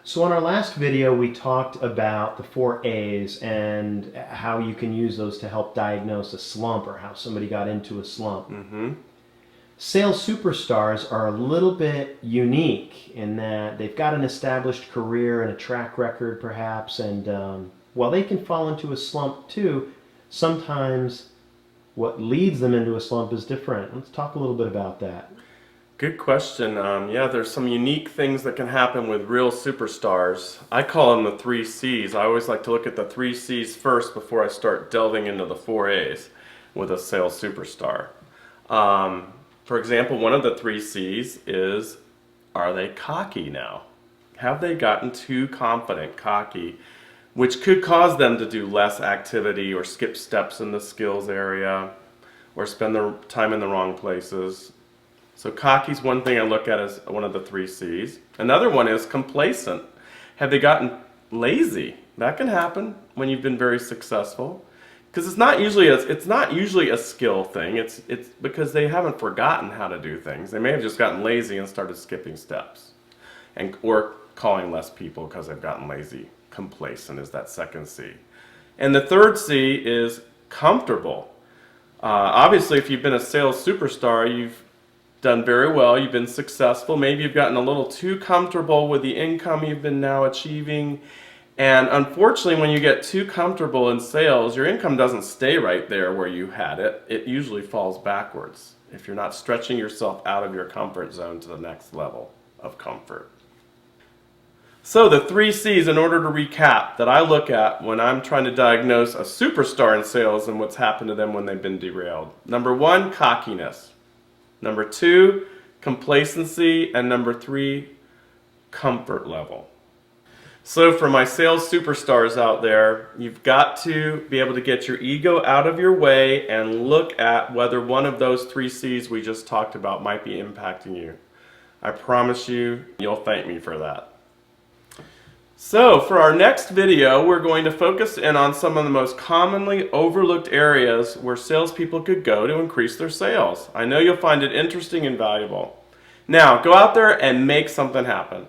So in our last video, we talked about the 4 A's and how you can use those to help diagnose a slump or how somebody got into a slump. Sales superstars are a little bit unique in that they've got an established career and a track record perhaps, and while they can fall into a slump too, sometimes what leads them into a slump is different. Let's talk a little bit about that. Good question. Yeah, there's some unique things that can happen with real superstars. I call them the 3 C's. I always like to look at the 3 C's first before I start delving into the 4 A's with a sales superstar. For example, one of the 3 C's is, are they cocky now? Have they gotten too confident, cocky, which could cause them to do less activity or skip steps in the skills area or spend their time in the wrong places? So cocky is one thing I look at as one of the 3 C's. Another one is complacent. Have they gotten lazy? That can happen when you've been very successful, because it's not usually a skill thing. It's because they haven't forgotten how to do things. They may have just gotten lazy and started skipping steps, or calling less people because they've gotten lazy. Complacent is that second C. And the third C is comfortable. Obviously, if you've been a sales superstar, you've done very well, you've been successful, maybe you've gotten a little too comfortable with the income you've been now achieving, and unfortunately when you get too comfortable in sales, your income doesn't stay right there where you had it. It usually falls backwards if you're not stretching yourself out of your comfort zone to the next level of comfort. So the 3 C's, in order to recap, that I look at when I'm trying to diagnose a superstar in sales and what's happened to them when they've been derailed. Number 1, cockiness. Number 2, complacency. And number 3, comfort level. So for my sales superstars out there, you've got to be able to get your ego out of your way and look at whether one of those 3 C's we just talked about might be impacting you. I promise you, you'll thank me for that. So for our next video, we're going to focus in on some of the most commonly overlooked areas where salespeople could go to increase their sales. I know you'll find it interesting and valuable. Now, go out there and make something happen.